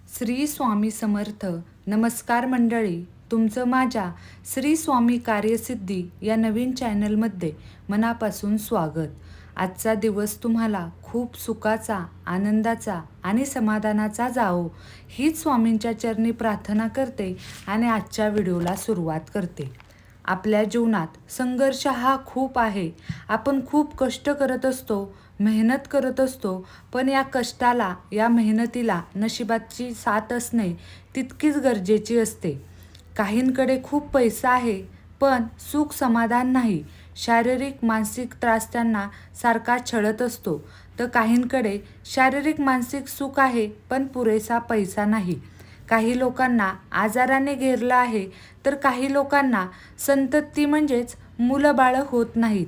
श्री स्वामी समर्थ. नमस्कार मंडळी, तुमचं माझ्या श्री स्वामी कार्यसिद्धी या नवीन चॅनलमध्ये मनापासून स्वागत. आजचा दिवस तुम्हाला खूप सुखाचा, आनंदाचा आणि समाधानाचा जावो हीच स्वामींच्या चरणी प्रार्थना करते आणि आजच्या व्हिडिओला सुरुवात करते. आपल्या जीवनात संघर्ष हा खूप आहे. आपण खूप कष्ट करत असतो, मेहनत करत असतो, पण या कष्टाला, या मेहनतीला नशिबाची साथ असणे तितकीच गरजेची असते. काहींकडे खूप पैसा आहे, पण सुख समाधान नाही. शारीरिक मानसिक त्रास त्यांना सारखा छळत असतो. तर काहींकडे शारीरिक मानसिक सुख आहे, पण पुरेसा पैसा नाही. काही लोकांना आजाराने घेरलं आहे, तर काही लोकांना संतती म्हणजेच मुलं बाळं होत नाहीत.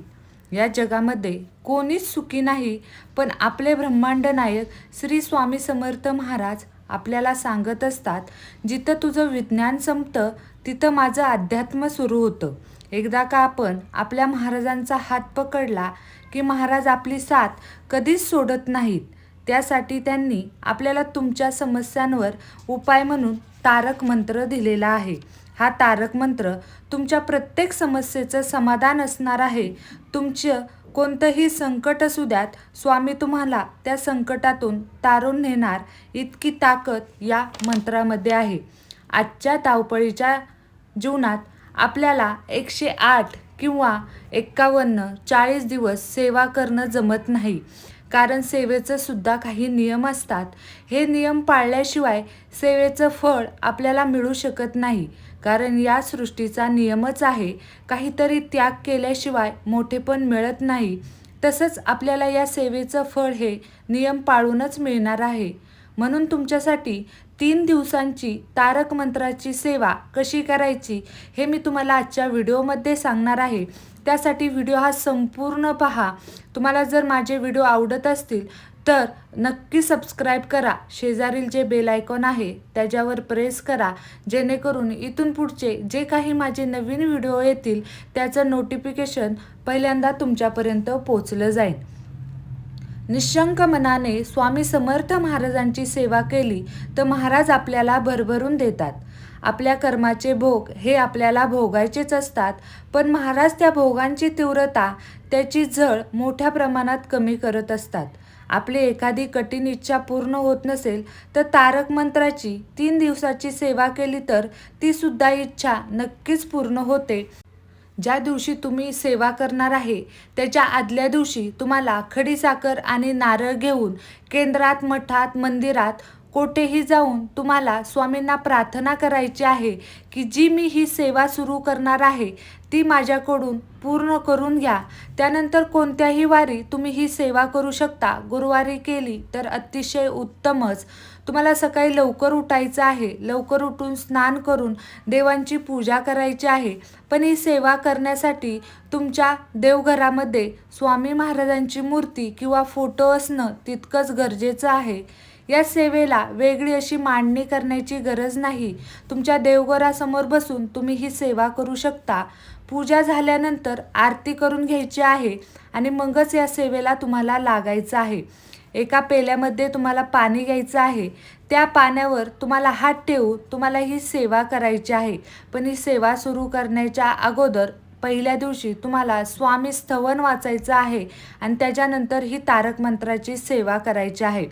या जगामध्ये कोणीच सुखी नाही, पण आपले ब्रह्मांड नायक श्री स्वामी समर्थ महाराज आपल्याला सांगत असतात, जिथं तुझं विज्ञान संपतं तिथं माझं अध्यात्म सुरू होतं. एकदा का आपण आपल्या महाराजांचा हात पकडला की महाराज आपली साथ कधीच सोडत नाहीत. त्यासाठी त्यांनी आपल्याला तुमच्या समस्यांवर उपाय म्हणून तारक मंत्र दिलेला आहे. हा तारक मंत्र तुमच्या प्रत्येक समस्येचं समाधान असणार आहे. तुमचं कोणतंही संकट असू द्यात, स्वामी तुम्हाला त्या संकटातून तारून नेणार इतकी ताकद या मंत्रामध्ये आहे. आजच्या धावपळीच्या जीवनात आपल्याला 108 किंवा 51, 40 दिवस सेवा करणं जमत नाही. कारण सेवेचं सुद्धा काही नियम असतात. हे नियम पाळल्याशिवाय सेवेचं फळ आपल्याला मिळू शकत नाही. कारण या सृष्टीचा नियमच आहे, काहीतरी त्याग केल्याशिवाय मोठेपण मिळत नाही. तसंच आपल्याला या सेवेचं फळ हे नियम पाळूनच मिळणार आहे. म्हणून तुमच्यासाठी 3 दिवसांची तारक मंत्राची सेवा कशी करायची हे मी तुम्हाला आजच्या व्हिडिओमध्ये सांगणार आहे. त्यासाठी व्हिडिओ हा संपूर्ण पहा. तुम्हाला जर माझे व्हिडिओ आवडत असतील तर नक्की सबस्क्राईब करा. शेजारील जे बेल आयकॉन आहे त्याच्यावर प्रेस करा, जेणेकरून इथून पुढचे जे काही माझे नवीन व्हिडिओ येतील त्याचं नोटिफिकेशन पहिल्यांदा तुमच्यापर्यंत पोचलं जाईल. निशंक मनाने स्वामी समर्थ महाराजांची सेवा केली तर महाराज आपल्याला भरभरून देतात. आपल्या कर्माचे भोग हे आपल्याला भोगायचेच असतात, पण महाराज त्या भोगांची तीव्रता, त्याची झळ मोठ्या प्रमाणात कमी करत असतात. आपली एखादी कठीण इच्छा पूर्ण होत नसेल तर तारक मंत्राची 3 दिवसाची सेवा केली तर ती सुद्धा इच्छा नक्कीच पूर्ण होते. ज्या दिवशी तुम्ही सेवा करणार आहे त्याच्या आदल्या दिवशी तुम्हाला खडीसाखर आणि नारळ घेऊन केंद्रात, मठात, मंदिरात कोठेही जाऊन तुम्हाला स्वामींना प्रार्थना करायची आहे की जी मी ही सेवा सुरू करणार आहे ती माझ्याकडून पूर्ण करून घ्या. त्यानंतर कोणत्याही वारी तुम्ही ही सेवा करू शकता. गुरुवारी केली तर अतिशय उत्तमच. तुम्हाला सकाळी लवकर उठायचं आहे, लवकर उठून स्नान करून देवांची पूजा करायची आहे. पण ही सेवा करण्यासाठी तुमच्या देवघरामध्ये स्वामी महाराजांची मूर्ती किंवा फोटो असणं तितकंच गरजेचं आहे. या सेवेला वेगळी अशी मांडणी करण्याची गरज नाही. तुमच्या देवघरासमोर बसून तुम्ही ही सेवा करू शकता. पूजा झाल्यानंतर आरती करून घ्यायची आहे आणि मगच या सेवेला तुम्हाला लागायचं आहे. एका पेल्यामध्ये तुम्हाला पाणी घ्यायचं आहे. त्या पाण्यावर तुम्हाला हात ठेवून तुम्हाला ही सेवा करायची आहे. पण ही सेवा सुरू करण्याच्या अगोदर पहिल्या दिवशी तुम्हाला स्वामी स्तवन वाचायचं आहे आणि त्याच्यानंतर ही तारक मंत्राची सेवा करायची आहे.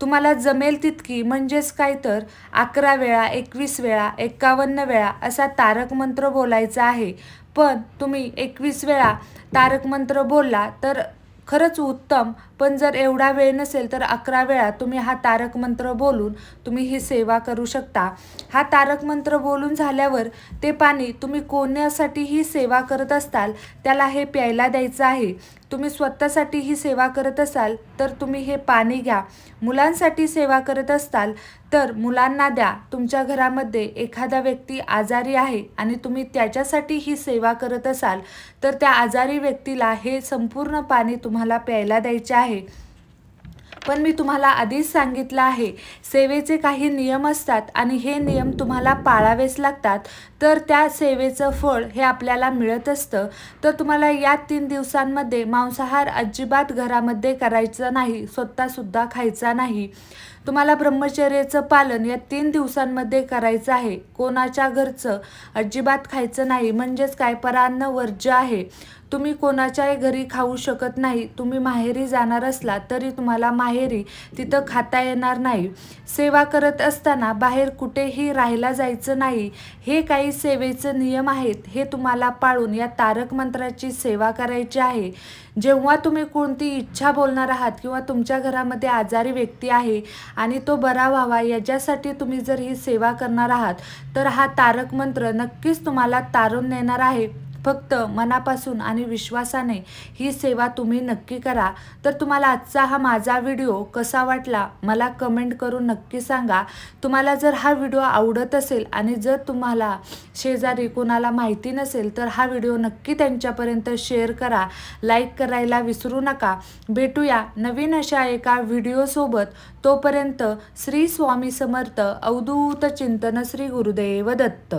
तुम्हाला जमेल तितकी, म्हणजेच काय तर 11 वेळा, 21 वेळा, 51 वेळा असा तारक मंत्र बोलायचा आहे. पण तुम्ही 21 वेळा तारक मंत्र बोलला तर खरंच उत्तम. पण जर एवढा वेळ नसेल तर 11 वेळा तुम्ही हा तारक मंत्र बोलून तुम्ही ही सेवा करू शकता. हा तारक मंत्र बोलून झाल्यावर ते पाणी तुम्ही कोणासाठी ही सेवा करत असाल त्याला हे प्यायला द्यायचं आहे. तुम्ही स्वतःसाठी ही सेवा करत असाल तर तुम्ही हे पाणी घ्या. मुलांसाठी सेवा करत असाल तर मुलांना द्या. तुमच्या घरामध्ये एखादा व्यक्ती आजारी आहे आणि तुम्ही त्याच्यासाठी ही सेवा करत असाल तर त्या आजारी व्यक्तीला हे संपूर्ण पाणी तुम्हाला प्यायला द्यायचे आहे. पण मी तुम्हाला आधीच सांगितलं आहे, सेवेचे काही नियम असतात आणि हे नियम तुम्हाला पाळावेच लागतात, तर त्या सेवेचं फळ हे आपल्याला मिळत असतं. तर तुम्हाला या 3 दिवसांमध्ये मांसाहार अजिबात घरामध्ये करायचं नाही, स्वतःसुद्धा खायचा नाही. तुम्हाला ब्रह्मचर्याचं पालन या 3 दिवसांमध्ये करायचं आहे. कोणाच्या घरचं अजिबात खायचं नाही, म्हणजेच काय, परान्न वर्ज्य आहे. तुम्ही कोणाच्याही घरी खाऊ शकत नाही. तुम्ही माहेरी जाणार असला तरी तुम्हाला माहेरी तिथं खाता येणार नाही. सेवा करत असताना बाहेर कुठेही राहायला जायचं नाही. हे काही सेवेचे नियम आहेत. हे तुम्हाला पाळून या तारक मंत्राची सेवा करायची आहे. जेव्हा तुम्ही कोणती इच्छा बोलणार आहात किंवा तुमच्या घरामध्ये आजारी व्यक्ती आहे आणि तो बरा व्हावा याच्यासाठी तुम्ही जर ही सेवा करणार आहात तर हा तारक मंत्र नक्कीच तुम्हाला तारून नेणार आहे. फक्त मनापासून आणि विश्वासाने ही सेवा तुम्ही नक्की करा. तर तुम्हाला आजचा हा माझा व्हिडिओ कसा वाटला मला कमेंट करून नक्की सांगा. तुम्हाला जर हा व्हिडिओ आवडत असेल आणि जर तुम्हाला शेजारी कोणाला माहिती नसेल तर हा व्हिडिओ नक्की त्यांच्यापर्यंत शेअर करा. लाईक करायला विसरू नका. भेटूया नवीन अशा एका व्हिडिओसोबत. तोपर्यंत श्री स्वामी समर्थ. अवधूत चिंतन. श्री गुरुदेव दत्त.